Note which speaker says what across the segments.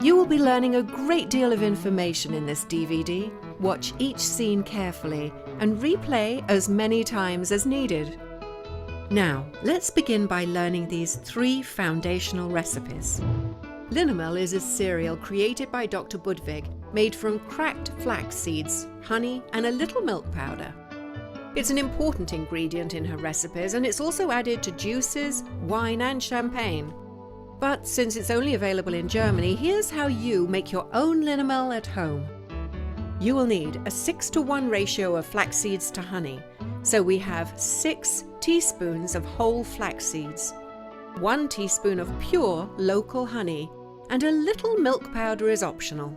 Speaker 1: You will be learning a great deal of information in this DVD. Watch each scene carefully and replay as many times as needed. Now, let's begin by learning these 3 foundational recipes. Linamel is a cereal created by Dr. Budvig, made from cracked flax seeds, honey, and a little milk powder. It's an important ingredient in her recipes, and it's also added to juices, wine, and champagne. But since it's only available in Germany, here's how you make your own Linamel at home. You will need a 6:1 ratio of flax seeds to honey, so we have 6 teaspoons of whole flax seeds, 1 teaspoon of pure local honey, and a little milk powder is optional.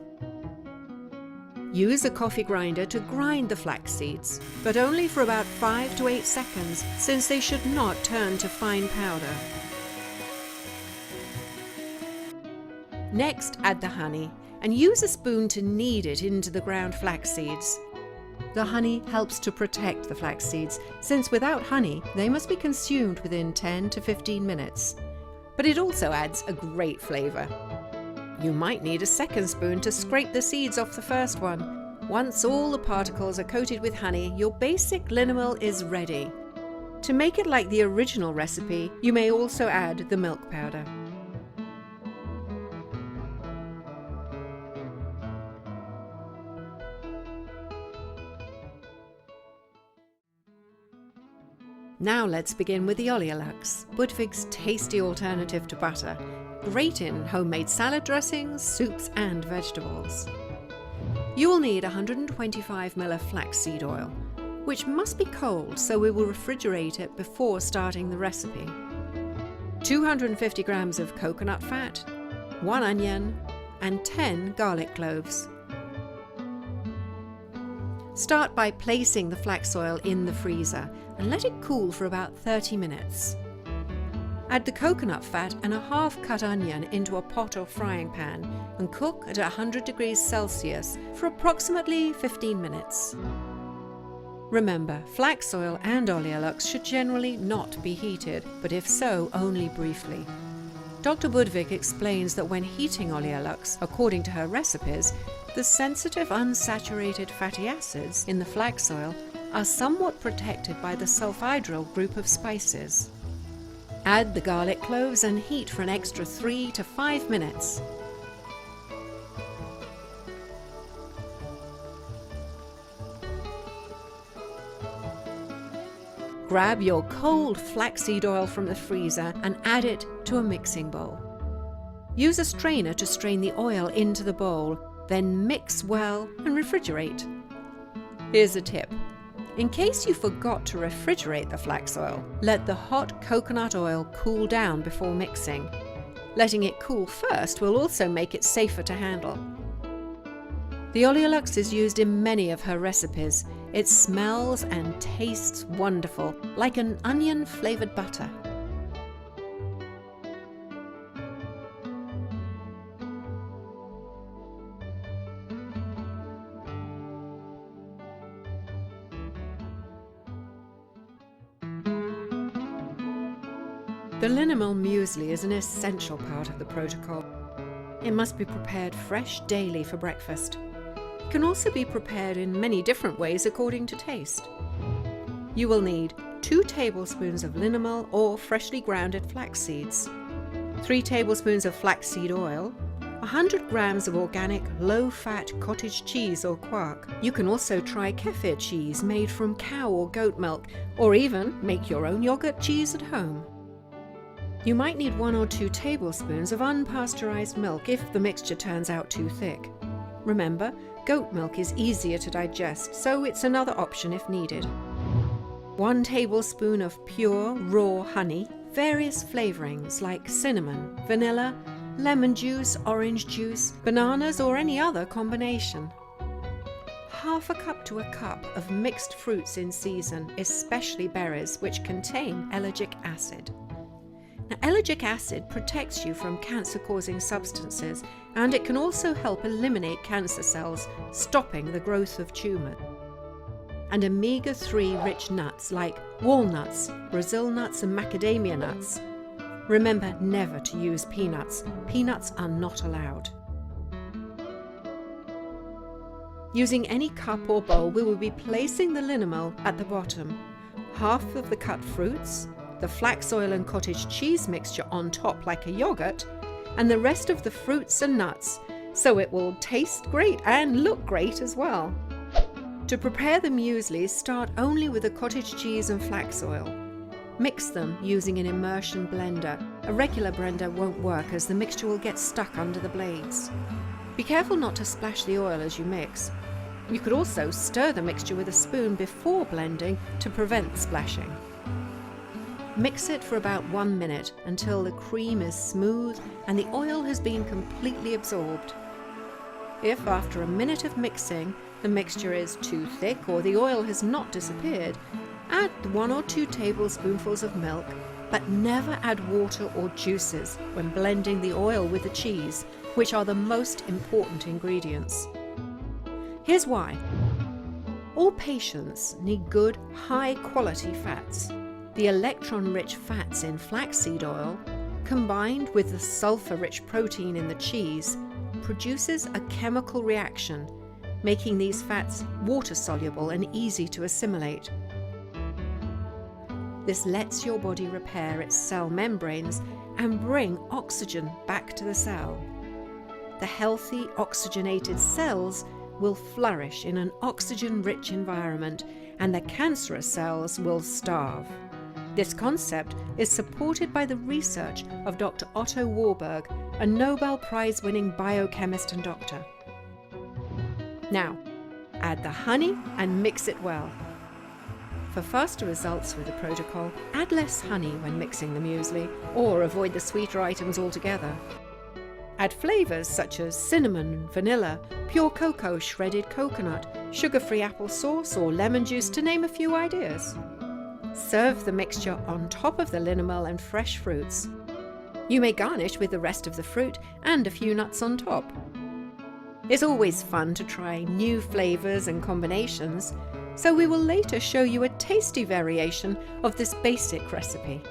Speaker 1: Use a coffee grinder to grind the flax seeds, but only for about 5 to 8 seconds, since they should not turn to fine powder. Next, add the honey, and use a spoon to knead it into the ground flax seeds. The honey helps to protect the flax seeds, since without honey, they must be consumed within 10 to 15 minutes. But it also adds a great flavor. You might need a second spoon to scrape the seeds off the first one. Once all the particles are coated with honey, your basic Linamel is ready. To make it like the original recipe, you may also add the milk powder. Now let's begin with the oleolux, Budvig's tasty alternative to butter, great in homemade salad dressings, soups and vegetables. You will need 125 ml of flaxseed oil, which must be cold, so we will refrigerate it before starting the recipe. 250 grams of coconut fat, 1 onion and 10 garlic cloves. Start by placing the flax oil in the freezer and let it cool for about 30 minutes. Add the coconut fat and a half-cut onion into a pot or frying pan and cook at 100 degrees Celsius for approximately 15 minutes. Remember, flax oil and oleolux should generally not be heated, but if so, only briefly. Dr. Budvig explains that when heating oleolux, according to her recipes, the sensitive unsaturated fatty acids in the flax oil are somewhat protected by the sulfhydryl group of spices. Add the garlic cloves and heat for an extra 3 to 5 minutes. Grab your cold flaxseed oil from the freezer and add it to a mixing bowl. Use a strainer to strain the oil into the bowl, then mix well and refrigerate. Here's a tip. In case you forgot to refrigerate the flax oil, let the hot coconut oil cool down before mixing. Letting it cool first will also make it safer to handle. The oleolux is used in many of her recipes. It smells and tastes wonderful, like an onion-flavored butter. The Linamel muesli is an essential part of the protocol. It must be prepared fresh daily for breakfast. It can also be prepared in many different ways according to taste. You will need 2 tablespoons of Linamel or freshly grounded flax seeds, 3 tablespoons of flaxseed oil, 100 grams of organic low-fat cottage cheese or quark. You can also try kefir cheese made from cow or goat milk, or even make your own yogurt cheese at home. You might need 1 or 2 tablespoons of unpasteurized milk if the mixture turns out too thick. Remember, goat milk is easier to digest, so it's another option if needed. 1 tablespoon of pure, raw honey, various flavorings like cinnamon, vanilla, lemon juice, orange juice, bananas, or any other combination. Half a cup to a cup of mixed fruits in season, especially berries, which contain ellagic acid. Now, ellagic acid protects you from cancer-causing substances, and it can also help eliminate cancer cells, stopping the growth of tumours. And omega-3 rich nuts like walnuts, Brazil nuts and macadamia nuts. Remember never to use peanuts. Peanuts are not allowed. Using any cup or bowl, we will be placing the linimel at the bottom, half of the cut fruits, the flax oil and cottage cheese mixture on top like a yogurt, and the rest of the fruits and nuts, so it will taste great and look great as well. To prepare the muesli, start only with the cottage cheese and flax oil. Mix them using an immersion blender. A regular blender won't work as the mixture will get stuck under the blades. Be careful not to splash the oil as you mix. You could also stir the mixture with a spoon before blending to prevent splashing. Mix it for about 1 minute until the cream is smooth and the oil has been completely absorbed. If after a minute of mixing the mixture is too thick or the oil has not disappeared, add 1 or 2 tablespoonfuls of milk, but never add water or juices when blending the oil with the cheese, which are the most important ingredients. Here's why. All patients need good, high-quality fats. The electron-rich fats in flaxseed oil, combined with the sulfur-rich protein in the cheese, produces a chemical reaction, making these fats water-soluble and easy to assimilate. This lets your body repair its cell membranes and bring oxygen back to the cell. The healthy, oxygenated cells will flourish in an oxygen-rich environment, and the cancerous cells will starve. This concept is supported by the research of Dr. Otto Warburg, a Nobel Prize-winning biochemist and doctor. Now, add the honey and mix it well. For faster results with the protocol, add less honey when mixing the muesli, or avoid the sweeter items altogether. Add flavors such as cinnamon, vanilla, pure cocoa, shredded coconut, sugar-free apple sauce, or lemon juice, to name a few ideas. Serve the mixture on top of the linimel and fresh fruits. You may garnish with the rest of the fruit and a few nuts on top. It's always fun to try new flavors and combinations, so we will later show you a tasty variation of this basic recipe.